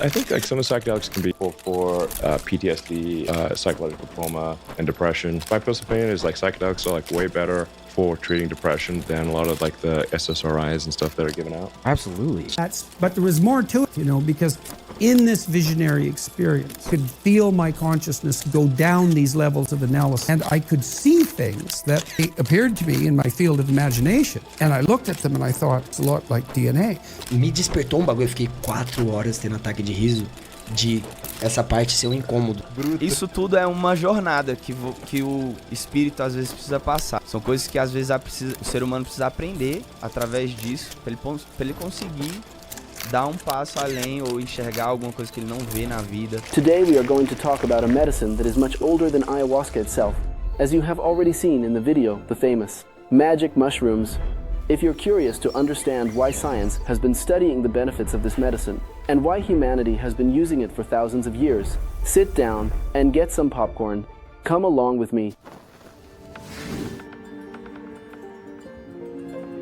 I think like some of the psychedelics can be for PTSD, psychological trauma, and depression. My personal opinion is like psychedelics are like way better for treating depression than a lot of like the SSRIs and stuff that are given out. Absolutely. But there was more to it, because in this visionary experience, I could feel my consciousness go down these levels of analysis, and I could see things that appeared to me in my field of imagination. And I looked at them and I thought, it's a lot like DNA. Me despertou bagulho, eu fiquei 4 horas tendo ataque de riso, de essa parte ser incômodo. Isso tudo é uma jornada que o espírito às vezes precisa passar. São coisas que às vezes o ser humano precisa aprender através disso, para ele conseguir dar passo além ou enxergar alguma coisa que ele não vê na vida. Today we are going to talk about a medicine that is much older than ayahuasca itself, as you have already seen in the video, the famous magic mushrooms. If you're curious to understand why science has been studying the benefits of this medicine and why humanity has been using it for thousands of years, sit down and get some popcorn. Come along with me.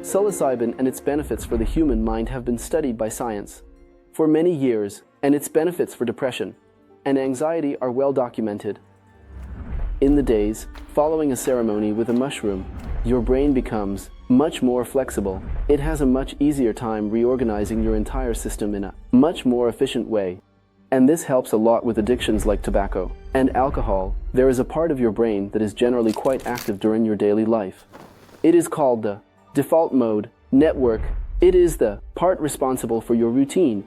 Psilocybin and its benefits for the human mind have been studied by science for many years, and its benefits for depression and anxiety are well documented. In the days following a ceremony with a mushroom, your brain becomes much more flexible. It has a much easier time reorganizing your entire system in a much more efficient way. And this helps a lot with addictions like tobacco and alcohol. There is a part of your brain that is generally quite active during your daily life. It is called the default mode network. It is the part responsible for your routine.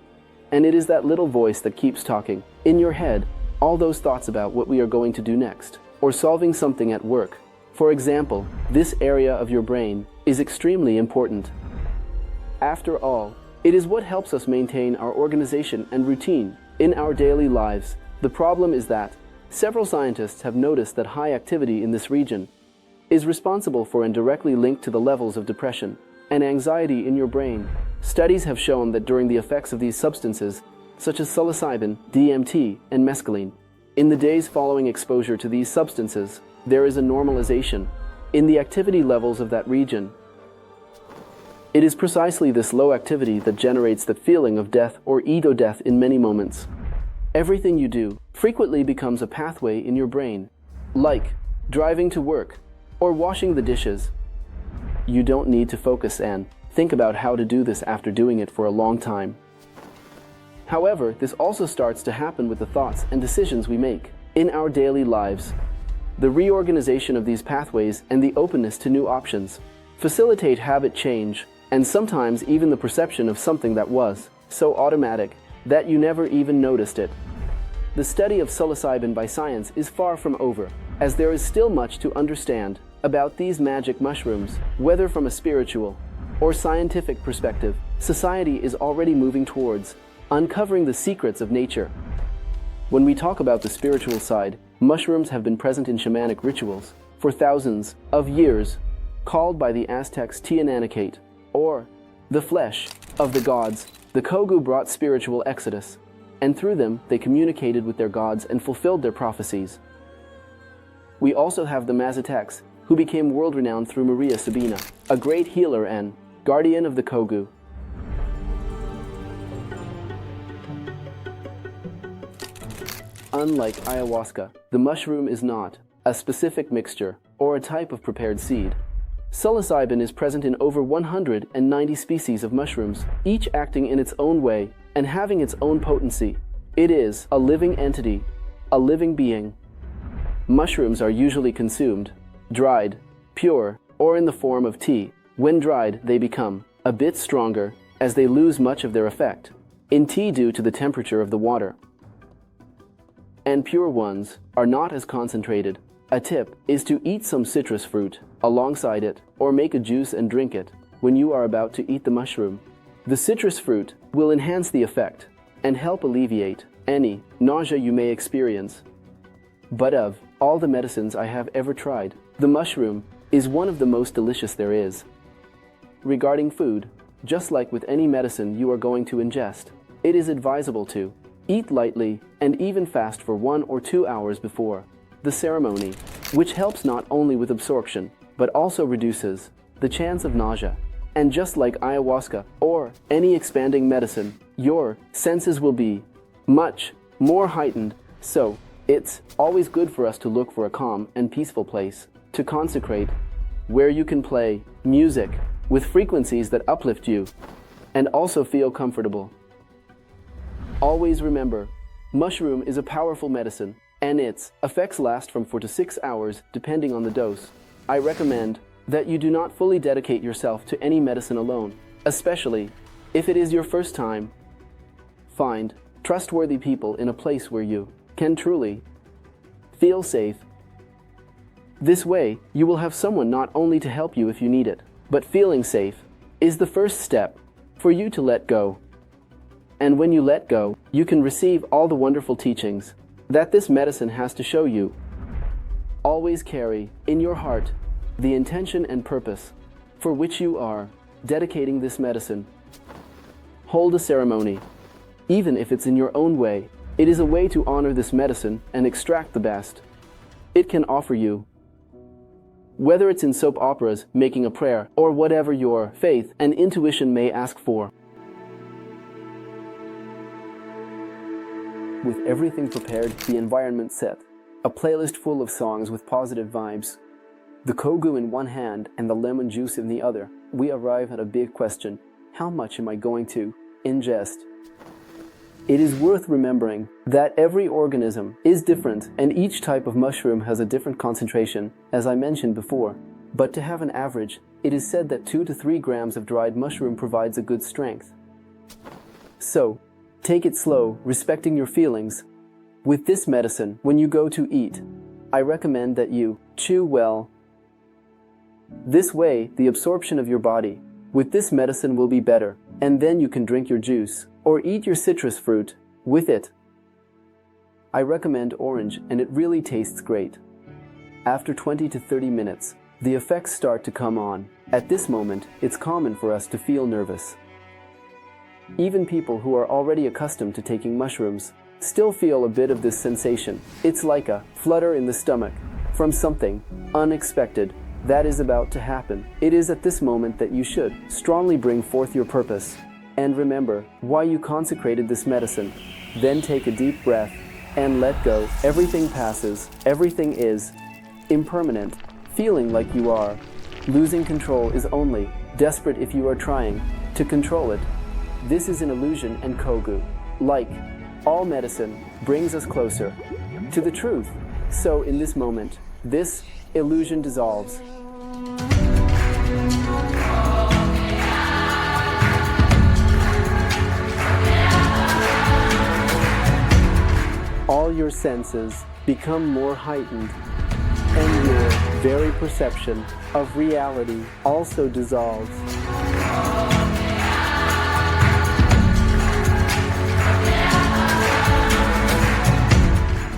And it is that little voice that keeps talking in your head, all those thoughts about what we are going to do next, or solving something at work. For example, this area of your brain is extremely important. After all, it is what helps us maintain our organization and routine in our daily lives. The problem is that several scientists have noticed that high activity in this region is responsible for and directly linked to the levels of depression and anxiety in your brain. Studies have shown that during the effects of these substances, such as psilocybin, DMT, and mescaline, in the days following exposure to these substances, there is a normalization in the activity levels of that region. It is precisely this low activity that generates the feeling of death or ego-death in many moments. Everything you do frequently becomes a pathway in your brain, like driving to work or washing the dishes. You don't need to focus and think about how to do this after doing it for a long time. However, this also starts to happen with the thoughts and decisions we make in our daily lives. The reorganization of these pathways and the openness to new options facilitate habit change and sometimes even the perception of something that was so automatic that you never even noticed it. The study of psilocybin by science is far from over, as there is still much to understand about these magic mushrooms. Whether from a spiritual or scientific perspective, society is already moving towards uncovering the secrets of nature. When we talk about the spiritual side, mushrooms have been present in shamanic rituals for thousands of years, called by the Aztecs Tiananacate, or the flesh of the gods. The Kogu brought spiritual exodus, and through them they communicated with their gods and fulfilled their prophecies. We also have the Mazatecs, who became world-renowned through Maria Sabina, a great healer and guardian of the Kogu. Unlike ayahuasca, the mushroom is not a specific mixture or a type of prepared seed. Psilocybin is present in over 190 species of mushrooms, each acting in its own way and having its own potency. It is a living entity, a living being. Mushrooms are usually consumed, dried, pure, or in the form of tea. When dried, they become a bit stronger as they lose much of their effect in tea due to the temperature of the water. And pure ones are not as concentrated. A tip is to eat some citrus fruit alongside it, or make a juice and drink it when you are about to eat the mushroom. The citrus fruit will enhance the effect and help alleviate any nausea you may experience. But of all the medicines I have ever tried, the mushroom is one of the most delicious there is. Regarding food, just like with any medicine you are going to ingest, it is advisable to eat lightly and even fast for 1 or 2 hours before the ceremony, which helps not only with absorption, but also reduces the chance of nausea. And just like ayahuasca or any expanding medicine, your senses will be much more heightened. So, it's always good for us to look for a calm and peaceful place to consecrate, where you can play music with frequencies that uplift you and also feel comfortable. Always remember, mushroom is a powerful medicine, and its effects last from 4 to 6 hours depending on the dose. I recommend that you do not fully dedicate yourself to any medicine alone, especially if it is your first time. Find trustworthy people in a place where you can truly feel safe. This way, you will have someone not only to help you if you need it, but feeling safe is the first step for you to let go. And when you let go, you can receive all the wonderful teachings that this medicine has to show you. Always carry in your heart the intention and purpose for which you are dedicating this medicine. Hold a ceremony, even if it's in your own way. It is a way to honor this medicine and extract the best it can offer you. Whether it's in soap operas, making a prayer, or whatever your faith and intuition may ask for. With everything prepared, the environment set, a playlist full of songs with positive vibes, the kogu in one hand and the lemon juice in the other, we arrive at a big question: how much am I going to ingest? It is worth remembering that every organism is different and each type of mushroom has a different concentration, as I mentioned before. But to have an average, it is said that 2 to 3 grams of dried mushroom provides a good strength. So, take it slow, respecting your feelings. With this medicine, when you go to eat, I recommend that you chew well. This way, the absorption of your body with this medicine will be better, and then you can drink your juice or eat your citrus fruit with it. I recommend orange, and it really tastes great. After 20 to 30 minutes, the effects start to come on. At this moment, it's common for us to feel nervous. Even people who are already accustomed to taking mushrooms still feel a bit of this sensation. It's like a flutter in the stomach from something unexpected that is about to happen. It is at this moment that you should strongly bring forth your purpose and remember why you consecrated this medicine. Then take a deep breath and let go. Everything passes. Everything is impermanent. Feeling like you are losing control is only desperate if you are trying to control it. This is an illusion, and kogu, like all medicine, brings us closer to the truth. So in this moment, this illusion dissolves. All your senses become more heightened, and your very perception of reality also dissolves.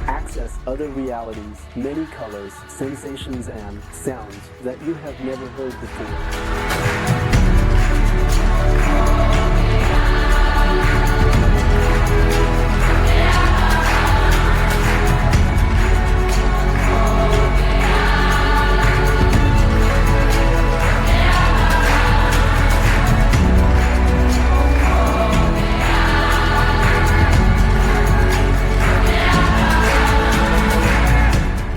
Access other realities, many colors, sensations, and sounds that you have never heard before.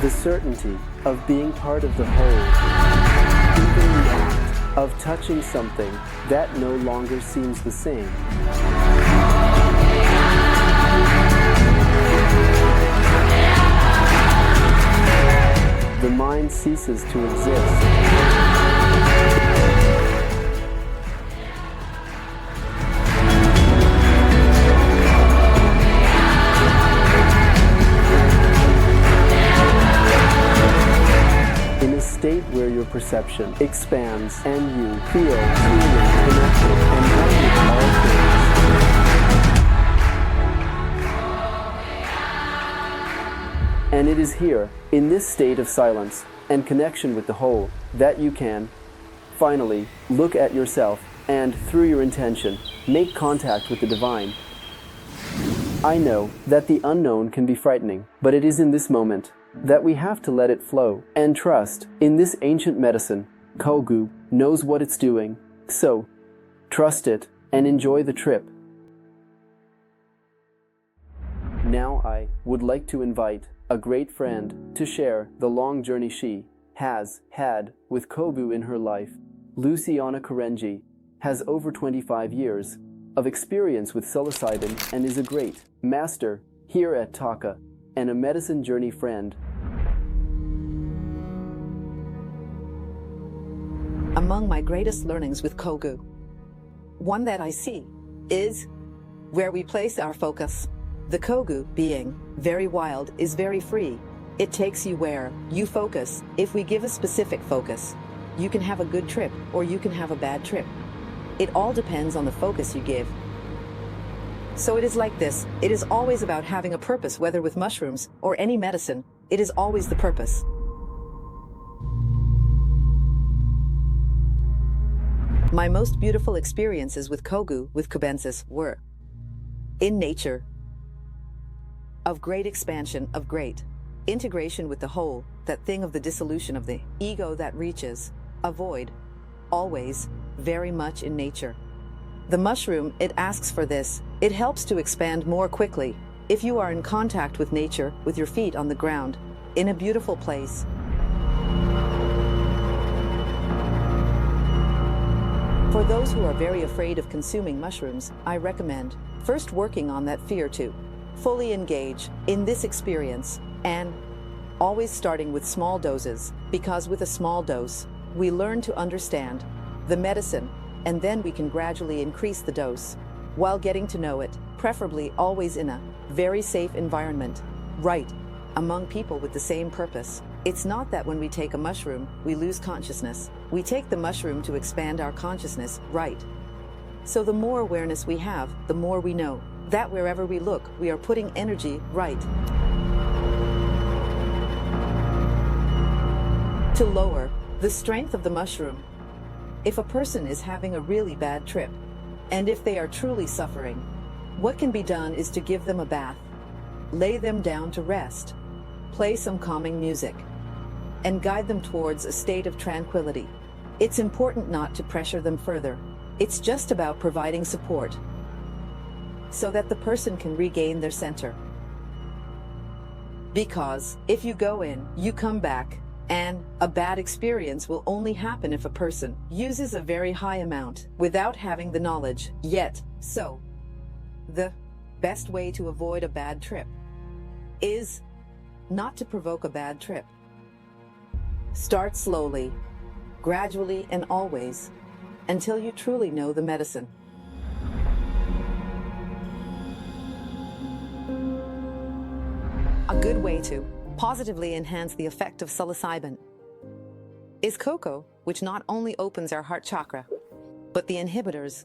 The certainty of being part of the whole, even the act of touching something that no longer seems the same. The mind ceases to exist. State where your perception expands and you feel truly connected and one with all things. And it is here, in this state of silence and connection with the whole, that you can finally look at yourself and, through your intention, make contact with the divine. I know that the unknown can be frightening, but it is in this moment that we have to let it flow and trust in this ancient medicine. Kogu knows what it's doing, so trust it and enjoy the trip. Now I would like to invite a great friend to share the long journey she has had with Kogu in her life. Luciana Karenji has over 25 years of experience with psilocybin and is a great master here at Taka and a medicine journey friend. Among my greatest learnings with Kogu, one that I see is where we place our focus. The Kogu, being very wild, is very free. It takes you where you focus. If we give a specific focus, you can have a good trip or you can have a bad trip. It all depends on the focus you give. So it is like this. It is always about having a purpose, whether with mushrooms or any medicine. It is always the purpose. My most beautiful experiences with Kogu, with Kubensis, were in nature, of great expansion, of great integration with the whole, that thing of the dissolution of the ego that reaches a void, always very much in nature. The mushroom, it asks for this. It helps to expand more quickly if you are in contact with nature, with your feet on the ground, in a beautiful place. For those who are very afraid of consuming mushrooms, I recommend first working on that fear to fully engage in this experience, and always starting with small doses, because with a small dose, we learn to understand the medicine, and then we can gradually increase the dose while getting to know it, preferably always in a very safe environment, right, among people with the same purpose. It's not that when we take a mushroom, we lose consciousness. We take the mushroom to expand our consciousness, right? So the more awareness we have, the more we know that wherever we look, we are putting energy, right? To lower the strength of the mushroom. If a person is having a really bad trip, and if they are truly suffering, what can be done is to give them a bath, lay them down to rest, play some calming music, and guide them towards a state of tranquility. It's important not to pressure them further. It's just about providing support so that the person can regain their center. Because if you go in, you come back, and a bad experience will only happen if a person uses a very high amount without having the knowledge yet. So, the best way to avoid a bad trip is not to provoke a bad trip. Start slowly, gradually, and always, until you truly know the medicine. A good way to positively enhance the effect of psilocybin is cocoa, which not only opens our heart chakra, but the inhibitors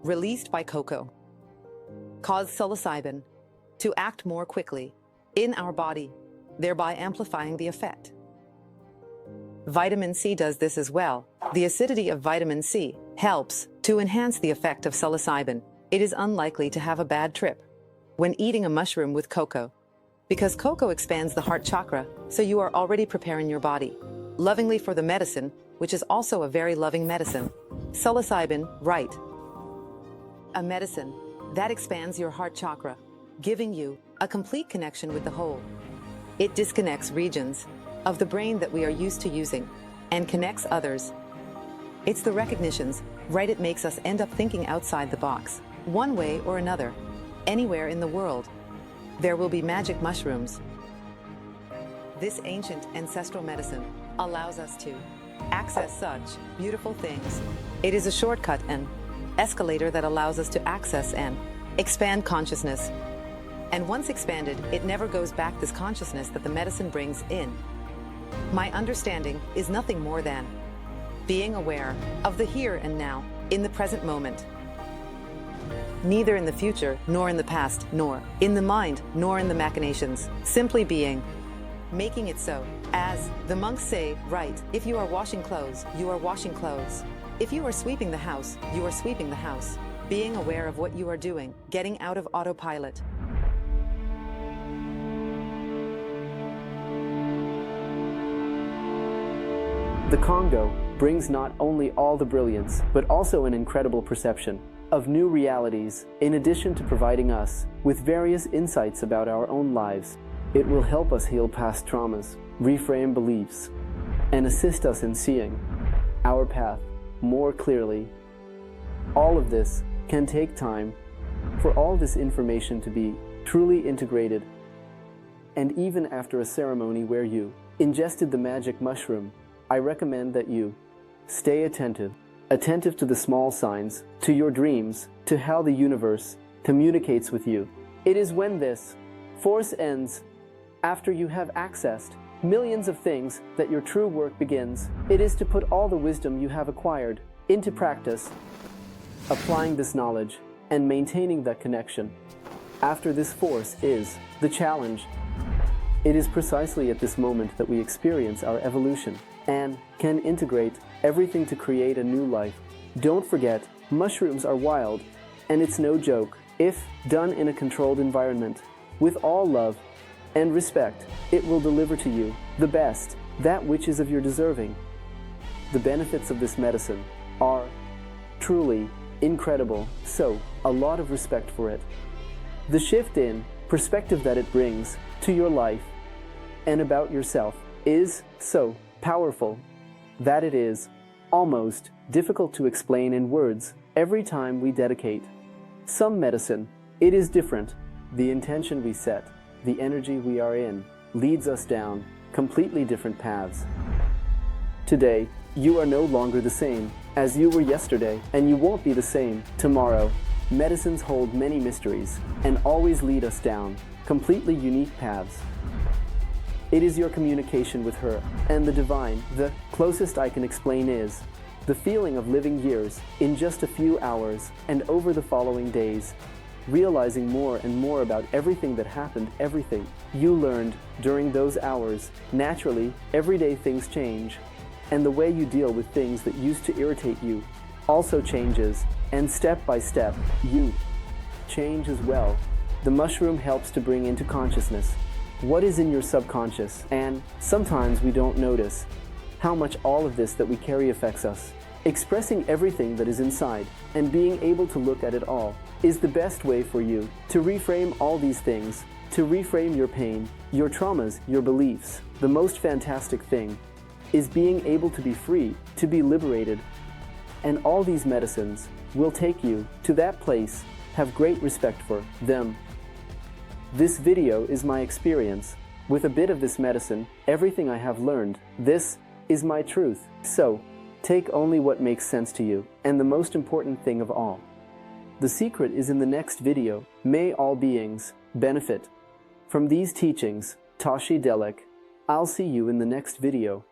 released by cocoa cause psilocybin to act more quickly in our body, thereby amplifying the effect. Vitamin C does this as well. The acidity of vitamin C helps to enhance the effect of psilocybin. It is unlikely to have a bad trip when eating a mushroom with cocoa, because cocoa expands the heart chakra, so you are already preparing your body lovingly for the medicine, which is also a very loving medicine. Psilocybin, right? A medicine that expands your heart chakra, giving you a complete connection with the whole. It disconnects regions of the brain that we are used to using and connects others. It's the recognitions, right? It makes us end up thinking outside the box, one way or another. Anywhere in the world, there will be magic mushrooms. This ancient ancestral medicine allows us to access such beautiful things. It is a shortcut and escalator that allows us to access and expand consciousness. And once expanded, it never goes back, this consciousness that the medicine brings in. My understanding is nothing more than being aware of the here and now, in the present moment. Neither in the future, nor in the past, nor in the mind, nor in the machinations. Simply being. Making it so. As the monks say, right, if you are washing clothes, you are washing clothes. If you are sweeping the house, you are sweeping the house. Being aware of what you are doing, getting out of autopilot. The Congo brings not only all the brilliance, but also an incredible perception of new realities, in addition to providing us with various insights about our own lives. It will help us heal past traumas, reframe beliefs, and assist us in seeing our path more clearly. All of this can take time for all this information to be truly integrated. And even after a ceremony where you ingested the magic mushroom, I recommend that you stay attentive to the small signs, to your dreams, to how the universe communicates with you. It is when this force ends, after you have accessed millions of things, that your true work begins. It is to put all the wisdom you have acquired into practice, applying this knowledge and maintaining that connection. After this force is the challenge. It is precisely at this moment that we experience our evolution and can integrate everything to create a new life. Don't forget, mushrooms are wild, and it's no joke. If done in a controlled environment, with all love and respect, it will deliver to you the best, that which is of your deserving. The benefits of this medicine are truly incredible, so a lot of respect for it. The shift in perspective that it brings to your life and about yourself is so powerful that it is almost difficult to explain in words. Every time we dedicate some medicine, it is different. The intention we set, the energy we are in, leads us down completely different paths. Today, you are no longer the same as you were yesterday, and you won't be the same tomorrow. Medicines hold many mysteries and always lead us down completely unique paths. It is your communication with her and the divine. The closest I can explain is the feeling of living years in just a few hours, and over the following days, realizing more and more about everything that happened, everything you learned during those hours. Naturally, everyday things change, and the way you deal with things that used to irritate you also changes, and step by step, you change as well. The mushroom helps to bring into consciousness what is in your subconscious, and sometimes we don't notice how much all of this that we carry affects us. Expressing everything that is inside and being able to look at it all is the best way for you to reframe all these things, to reframe your pain, your traumas, your beliefs. The most fantastic thing is being able to be free, to be liberated, and all these medicines will take you to that place. Have great respect for them. This video is my experience with a bit of this medicine, everything I have learned. This is my truth. So, take only what makes sense to you, and the most important thing of all. The secret is in the next video. May all beings benefit from these teachings. Psychedelic. I'll see you in the next video.